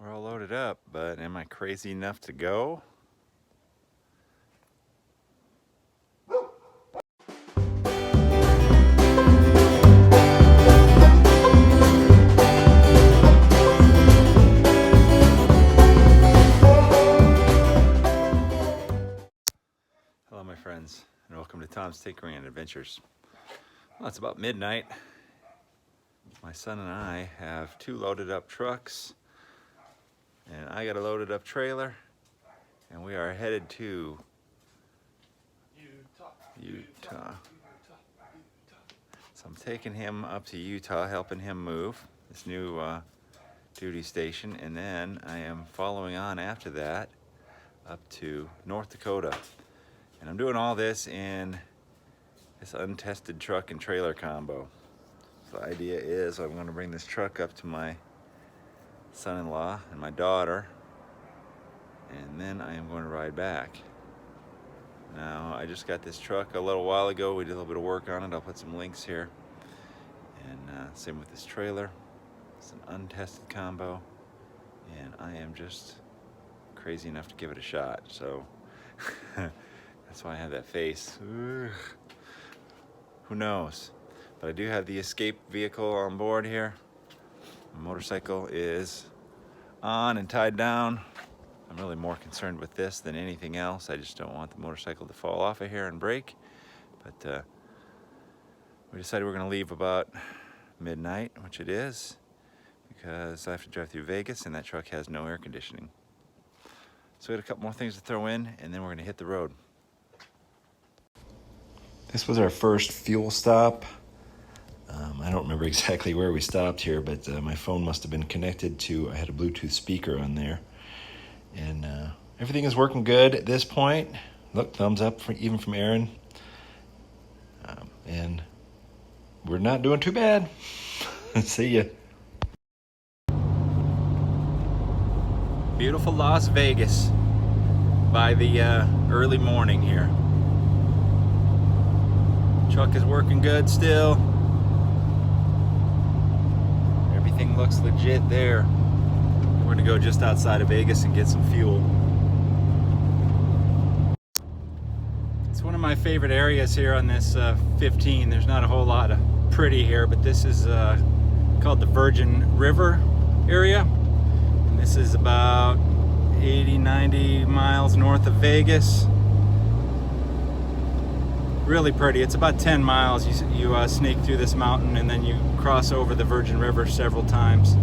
We're all loaded up, but am I crazy enough to go? Hello my friends, and welcome to Tom's Tinkering and Adventures. Well, it's about midnight. My son and I have two loaded up trucks, and I got a loaded up trailer, and we are headed to Utah. So I'm taking him up to Utah, helping him move this new duty station, and then I am following on after that up to North Dakota. And I'm doing all this in this untested truck and trailer combo. So the idea is I'm going to bring this truck up to my son-in-law and my daughter, and then I am going to ride back. Now, I just got this truck a little while ago. We did a little bit of work on it. I'll put some links here. And same with this trailer. It's an untested combo, and I am just crazy enough to give it a shot. So that's why I have that face. Ugh. Who knows? But I do have the escape vehicle on board here. My motorcycle is on and tied down. I'm really more concerned with this than anything else. I just don't want the motorcycle to fall off of here and break. But we decided we're going to leave about midnight, which it is, because I have to drive through Vegas and that truck has no air conditioning. So we got a couple more things to throw in, and then we're going to hit the road. This was our first fuel stop. I don't remember exactly where we stopped here, but my phone must have been connected to, I had a Bluetooth speaker on there. And everything is working good at this point. Look, thumbs up even from Aaron. And we're not doing too bad. See ya. Beautiful Las Vegas by the early morning here. Truck is working good still. Everything looks legit there. We're gonna go just outside of Vegas and get some fuel. It's one of my favorite areas here on this 15. There's not a whole lot of pretty here, but this is called the Virgin River area. And this is about 80-90 miles north of Vegas. Really pretty. It's about 10 miles. You snake through this mountain and then you cross over the Virgin River several times.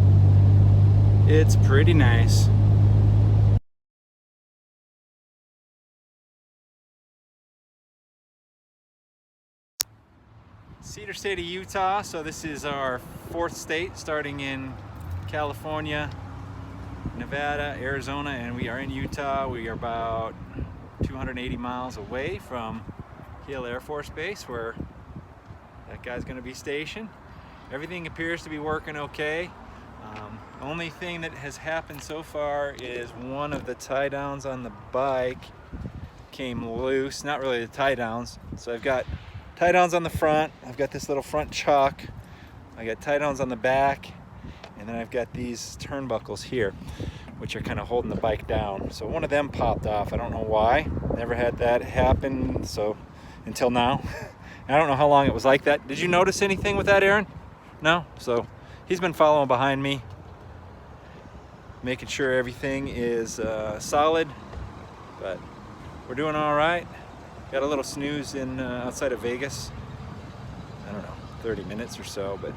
It's pretty nice. Cedar State of Utah. So this is our fourth state, starting in California, Nevada, Arizona, and we are in Utah. We are about 280 miles away from Hill Air Force Base, where that guy's going to be stationed. Everything appears to be working okay. Only thing that has happened so far is one of the tie downs on the bike came loose. Not really the tie downs. So I've got tie downs on the front. I've got this little front chock. I got tie downs on the back, and then I've got these turnbuckles here, which are kind of holding the bike down. So one of them popped off. I don't know why. Never had that happen. So until now. I don't know how long it was like that. Did you notice anything with that, Aaron? No? So he's been following behind me, making sure everything is solid, but we're doing all right. Got a little snooze in outside of Vegas. I don't know, 30 minutes or so, but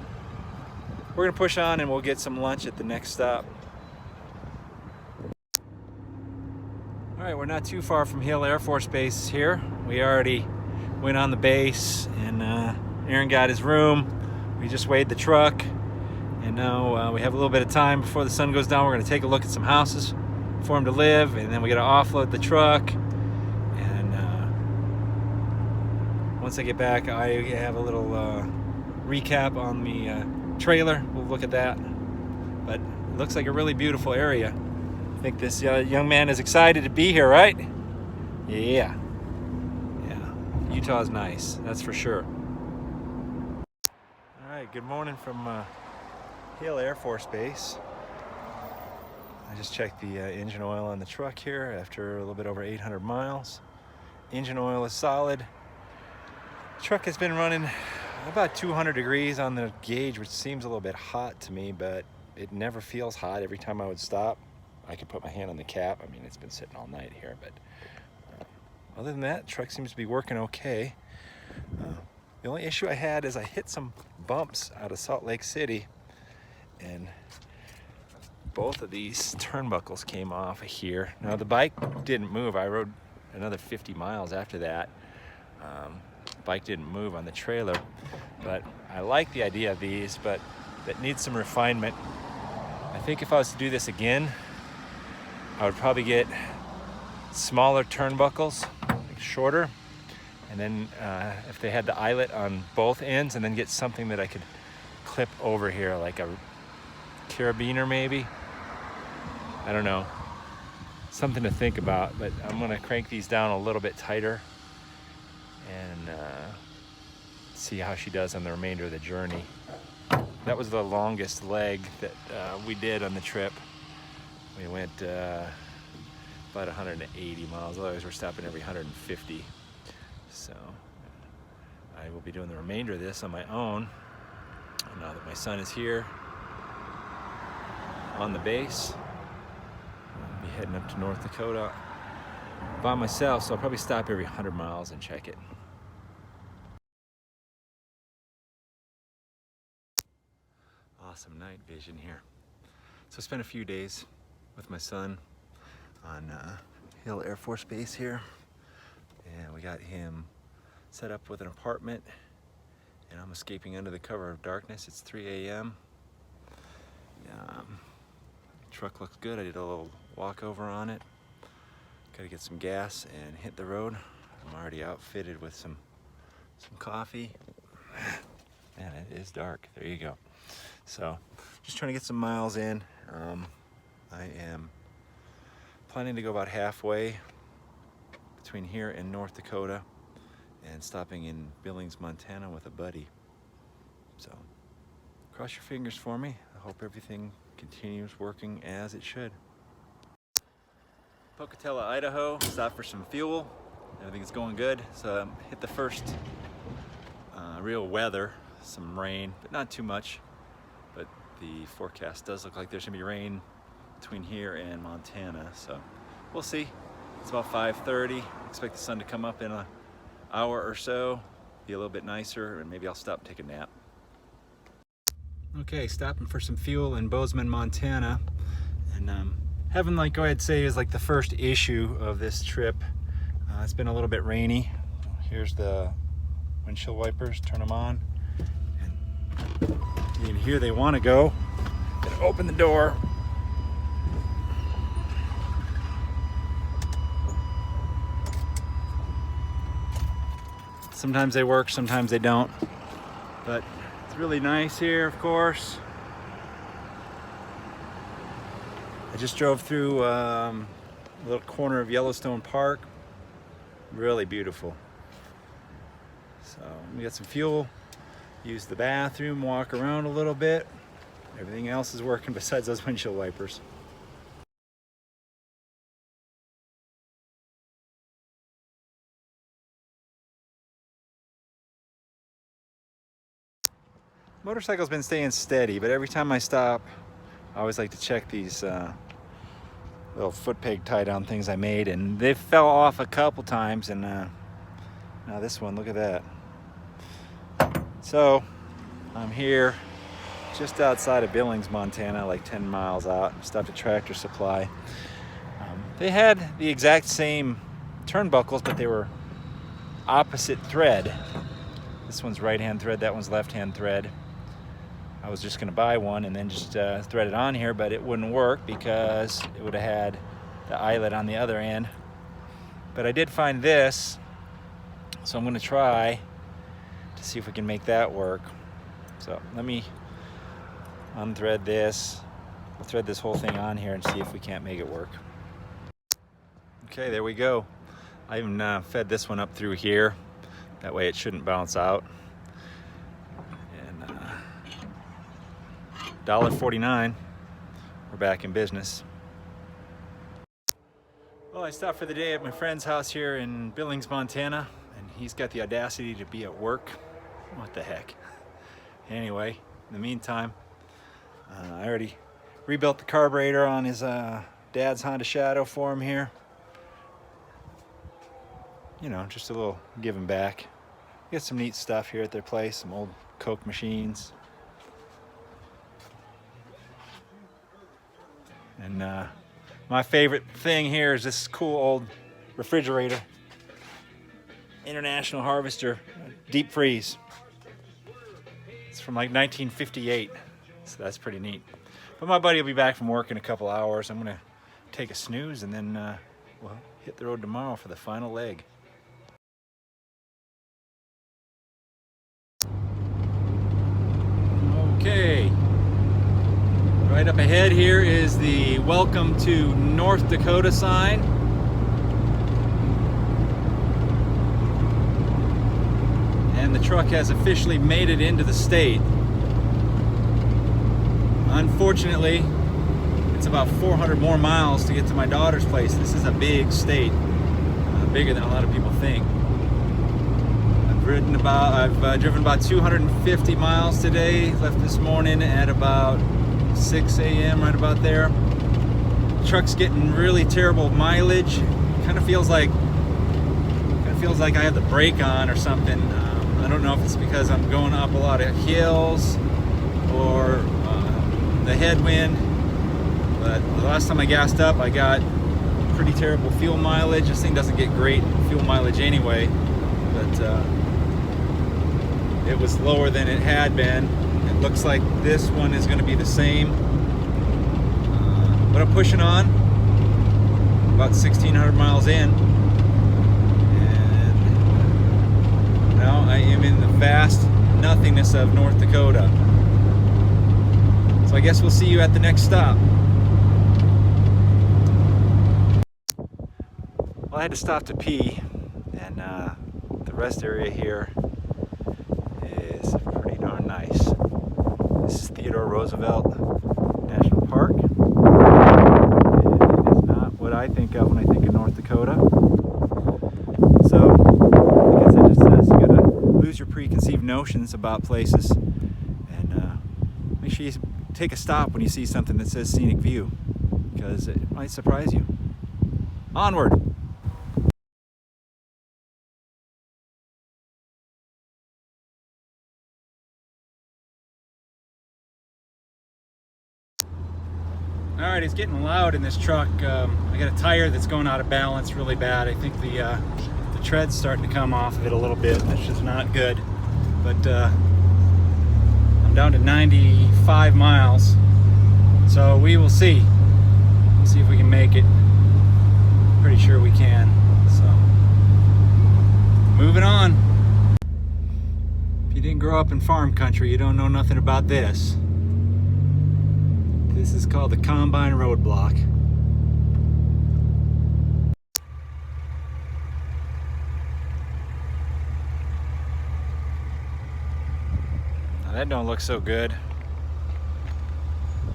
we're gonna push on and we'll get some lunch at the next stop. All right, we're not too far from Hill Air Force Base here. We already went on the base, and Aaron got his room. We just weighed the truck, and now we have a little bit of time before the sun goes down. We're going to take a look at some houses for him to live, and then we got to offload the truck. And once I get back, I have a little recap on the trailer. We'll look at that. But it looks like a really beautiful area. I think this young man is excited to be here, right? Yeah. Utah's nice, that's for sure. All right, good morning from Hill Air Force Base. I just checked the engine oil on the truck here after a little bit over 800 miles. Engine oil is solid. The truck has been running about 200 degrees on the gauge, which seems a little bit hot to me, but it never feels hot. Every time I would stop, I could put my hand on the cap. I mean, it's been sitting all night here, but other than that, the truck seems to be working okay. The only issue I had is I hit some bumps out of Salt Lake City, and both of these turnbuckles came off of here. Now the bike didn't move. I rode another 50 miles after that. Bike didn't move on the trailer, but I like the idea of these, but that needs some refinement. I think if I was to do this again, I would probably get smaller turnbuckles, like shorter, and then if they had the eyelet on both ends, and then get something that I could clip over here, like a carabiner maybe. I don't know, something to think about, but I'm gonna crank these down a little bit tighter and see how she does on the remainder of the journey. That was the longest leg that we did on the trip. We went about 180 miles, otherwise we're stopping every 150. So I will be doing the remainder of this on my own. And now that my son is here on the base, I'll be heading up to North Dakota by myself, so I'll probably stop every 100 miles and check it. Awesome night vision here. So I spent a few days with my son on Hill Air Force Base here, and we got him set up with an apartment, and I'm escaping under the cover of darkness. It's 3 a.m. Truck looks good. I did a little walkover on it. Got to get some gas and hit the road. I'm already outfitted with some coffee. Man, it is dark. There you go. So just trying to get some miles in. I am planning to go about halfway between here and North Dakota, and stopping in Billings, Montana with a buddy. So cross your fingers for me. I hope everything continues working as it should. Pocatello, Idaho, stopped for some fuel. Everything's going good. So hit the first real weather, some rain, but not too much. But the forecast does look like there's gonna be rain between here and Montana. So we'll see. It's about 5:30. Expect the sun to come up in an hour or so, be a little bit nicer, and maybe I'll stop and take a nap. Okay, stopping for some fuel in Bozeman, Montana, and having, like, go ahead and say, is like the first issue of this trip. It's been a little bit rainy. Here's the windshield wipers, turn them on, and you can hear they want to go. Gonna open the door. Sometimes they work, sometimes they don't, but it's really nice here, of course. I just drove through a little corner of Yellowstone Park. Really beautiful. So we got some fuel, use the bathroom, walk around a little bit. Everything else is working besides those windshield wipers. Motorcycle's been staying steady, but every time I stop, I always like to check these little foot peg tie down things I made, and they fell off a couple times, and now this one, look at that. So I'm here just outside of Billings, Montana, like 10 miles out. Stopped at Tractor Supply. They had the exact same turnbuckles, but they were opposite thread. This one's right-hand thread, that one's left-hand thread. I was just gonna buy one and then just thread it on here, but it wouldn't work because it would have had the eyelet on the other end. But I did find this, so I'm gonna try to see if we can make that work. So let me unthread this. We'll thread this whole thing on here and see if we can't make it work. Okay, there we go. I even fed this one up through here. That way it shouldn't bounce out. And $1.49, we're back in business. Well, I stopped for the day at my friend's house here in Billings, Montana, and he's got the audacity to be at work. What the heck? Anyway, in the meantime, I already rebuilt the carburetor on his dad's Honda Shadow for him here. You know, just a little giving back. Get some neat stuff here at their place, some old Coke machines. And my favorite thing here is this cool old refrigerator. International Harvester deep freeze. It's from like 1958, so that's pretty neat. But my buddy will be back from work in a couple hours. I'm gonna take a snooze and then well, hit the road tomorrow for the final leg. Okay, right up ahead here is the Welcome to North Dakota sign. And the truck has officially made it into the state. Unfortunately, it's about 400 more miles to get to my daughter's place. This is a big state, bigger than a lot of people think. I've driven about 250 miles today. Left this morning at about 6 a.m. right about there. The truck's getting really terrible mileage. Kind of feels like I have the brake on or something. I don't know if it's because I'm going up a lot of hills or the headwind, but the last time I gassed up I got pretty terrible fuel mileage. This thing doesn't get great fuel mileage anyway, but it was lower than it had been. It looks like this one is going to be the same, but I'm pushing on, about 1,600 miles in, and now I am in the vast nothingness of North Dakota. So I guess we'll see you at the next stop. Well, I had to stop to pee, and the rest area here is pretty darn nice. This is Theodore Roosevelt National Park. It is not what I think of when I think of North Dakota. So I guess it just says you gotta lose your preconceived notions about places, and make sure you take a stop when you see something that says scenic view, because it might surprise you. Onward! Alright, it's getting loud in this truck. I got a tire that's going out of balance really bad. I think the tread's starting to come off of it a little bit. That's just not good. But I'm down to 95 miles. So we will see. We'll see if we can make it. Pretty sure we can. So, moving on. If you didn't grow up in farm country, you don't know nothing about this. This is called the Combine Roadblock. Now that don't look so good. At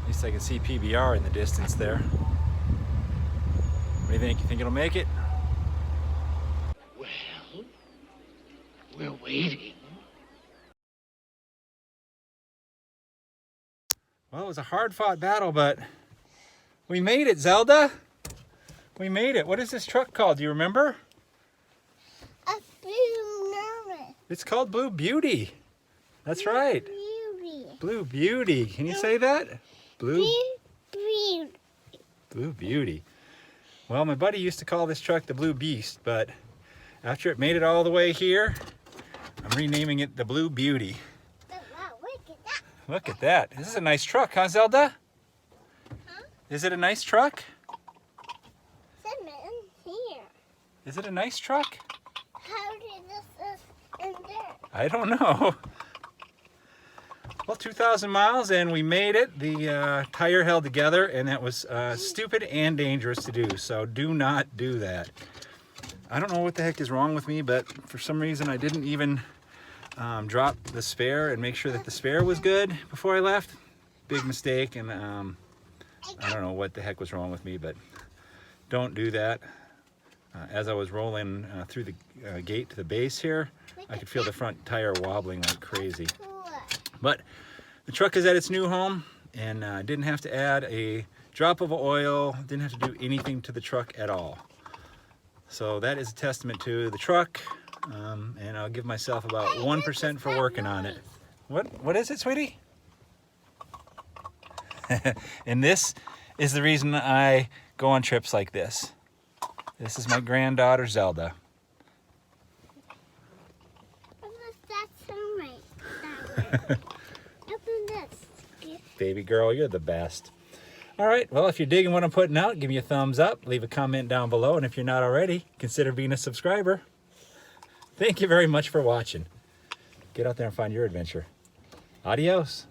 least I can see PBR in the distance there. What do you think? You think it'll make it? Well, we're waiting. Well, it was a hard-fought battle, but we made it, Zelda. We made it. What is this truck called? Do you remember? A Blue Nervous. It's called Blue Beauty. That's right. Beauty. Blue Beauty. Can you say that? Blue Beauty. Blue Beauty. Well, my buddy used to call this truck the Blue Beast, but after it made it all the way here, I'm renaming it the Blue Beauty. Look at that. This is a nice truck, huh, Zelda? Huh? Is it a nice truck? Cinnamon here. Is it a nice truck? How did this in there? I don't know. Well, 2,000 miles and we made it. The tire held together, and that was stupid and dangerous to do, so do not do that. I don't know what the heck is wrong with me, but for some reason I didn't even drop the spare and make sure that the spare was good before I left. Big mistake, and I don't know what the heck was wrong with me, but don't do that. As I was rolling through the gate to the base here, I could feel the front tire wobbling like crazy. But the truck is at its new home, and didn't have to add a drop of oil, didn't have to do anything to the truck at all. So that is a testament to the truck, and I'll give myself about 1% for working on it. What is it, sweetie? And this is the reason I go on trips like this. This is my granddaughter Zelda. Open this. Baby girl, you're the best. All right, well, if you're digging what I'm putting out, give me a thumbs up, leave a comment down below, and if you're not already, consider being a subscriber. Thank you very much for watching. Get out there and find your adventure. Adios.